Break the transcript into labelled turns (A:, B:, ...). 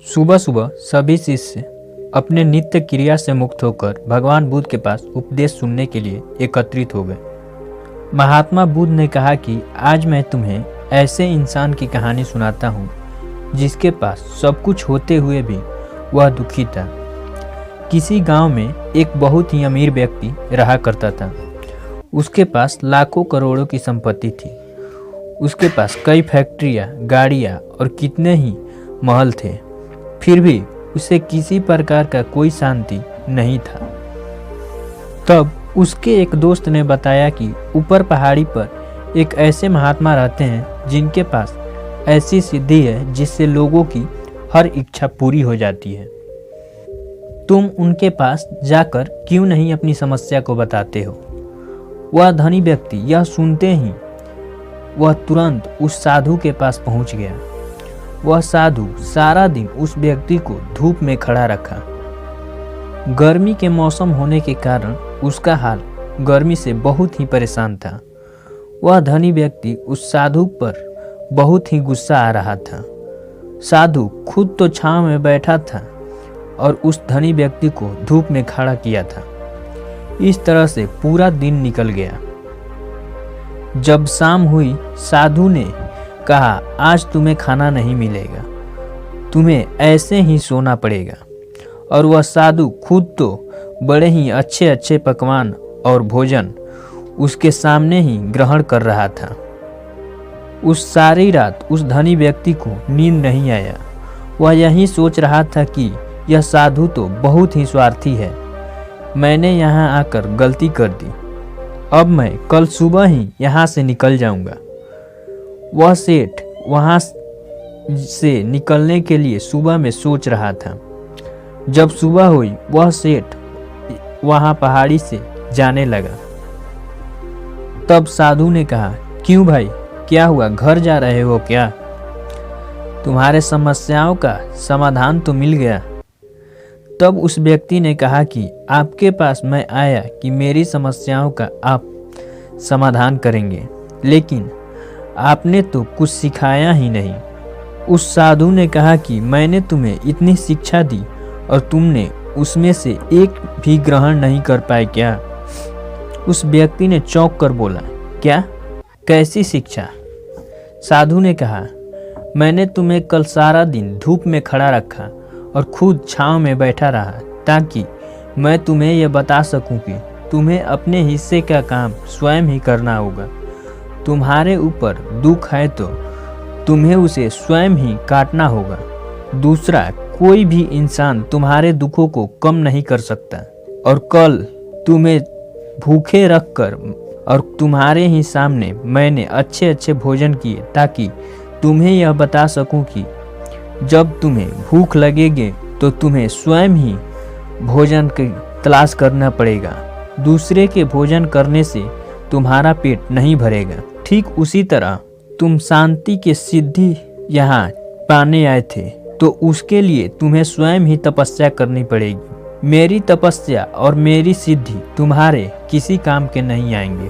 A: सुबह सुबह सभी शिष्य अपने नित्य क्रिया से मुक्त होकर भगवान बुद्ध के पास उपदेश सुनने के लिए एकत्रित हो गए। महात्मा बुद्ध ने कहा कि आज मैं तुम्हें ऐसे इंसान की कहानी सुनाता हूँ जिसके पास सब कुछ होते हुए भी वह दुखी था। किसी गांव में एक बहुत ही अमीर व्यक्ति रहा करता था। उसके पास लाखों करोड़ों की संपत्ति थी। उसके पास कई फैक्ट्रियाँ, गाड़ियाँ और कितने ही महल थे। फिर भी उसे किसी प्रकार का कोई शांति नहीं था। तब उसके एक दोस्त ने बताया कि ऊपर पहाड़ी पर एक ऐसे महात्मा रहते हैं जिनके पास ऐसी सिद्धि है जिससे लोगों की हर इच्छा पूरी हो जाती है। तुम उनके पास जाकर क्यों नहीं अपनी समस्या को बताते हो? वह धनी व्यक्ति यह सुनते ही वह तुरंत उस साधु के पास पहुंच गया। वह साधु सारा दिन उस व्यक्ति को धूप में खड़ा रखा। गर्मी के मौसम होने के कारण उसका हाल गर्मी से बहुत ही परेशान था। वह धनी व्यक्ति उस साधु पर बहुत ही गुस्सा आ रहा था। साधु खुद तो छांव में बैठा था और उस धनी व्यक्ति को धूप में खड़ा किया था। इस तरह से पूरा दिन निकल गया। जब शाम हुई, साधु ने कहा, आज तुम्हें खाना नहीं मिलेगा, तुम्हें ऐसे ही सोना पड़ेगा। और वह साधु खुद तो बड़े ही अच्छे अच्छे पकवान और भोजन उसके सामने ही ग्रहण कर रहा था। उस सारी रात उस धनी व्यक्ति को नींद नहीं आया। वह यही सोच रहा था कि यह साधु तो बहुत ही स्वार्थी है। मैंने यहाँ आकर गलती कर दी। अब मैं कल सुबह ही यहाँ से निकल जाऊँगा। वह सेठ वहाँ से निकलने के लिए सुबह में सोच रहा था। जब सुबह हुई, वह सेठ वहाँ पहाड़ी से जाने लगा। तब साधु ने कहा, क्यों भाई, क्या हुआ? घर जा रहे हो क्या? तुम्हारे समस्याओं का समाधान तो मिल गया। तब उस व्यक्ति ने कहा कि आपके पास मैं आया कि मेरी समस्याओं का आप समाधान करेंगे, लेकिन आपने तो कुछ सिखाया ही नहीं। उस साधु ने कहा कि मैंने तुम्हें इतनी शिक्षा दी और तुमने उसमें से एक भी ग्रहण नहीं कर पाए क्या? उस व्यक्ति ने चौंक कर बोला, क्या? कैसी शिक्षा? साधु ने कहा, मैंने तुम्हें कल सारा दिन धूप में खड़ा रखा और खुद छांव में बैठा रहा ताकि मैं तुम्हें यह बता सकूं कि तुम्हें अपने हिस्से का काम स्वयं ही करना होगा। तुम्हारे ऊपर दुख है तो तुम्हें उसे स्वयं ही काटना होगा। दूसरा कोई भी इंसान तुम्हारे दुखों को कम नहीं कर सकता। और कल तुम्हें भूखे रखकर और तुम्हारे ही सामने मैंने अच्छे अच्छे भोजन किए ताकि तुम्हें यह बता सकूं कि जब तुम्हें भूख लगेगी तो तुम्हें स्वयं ही भोजन की तलाश करना पड़ेगा। दूसरे के भोजन करने से तुम्हारा पेट नहीं भरेगा। ठीक उसी तरह तुम शांति की सिद्धि यहाँ पाने आए थे तो उसके लिए तुम्हें स्वयं ही तपस्या करनी पड़ेगी। मेरी तपस्या और मेरी सिद्धि तुम्हारे किसी काम के नहीं आएंगे।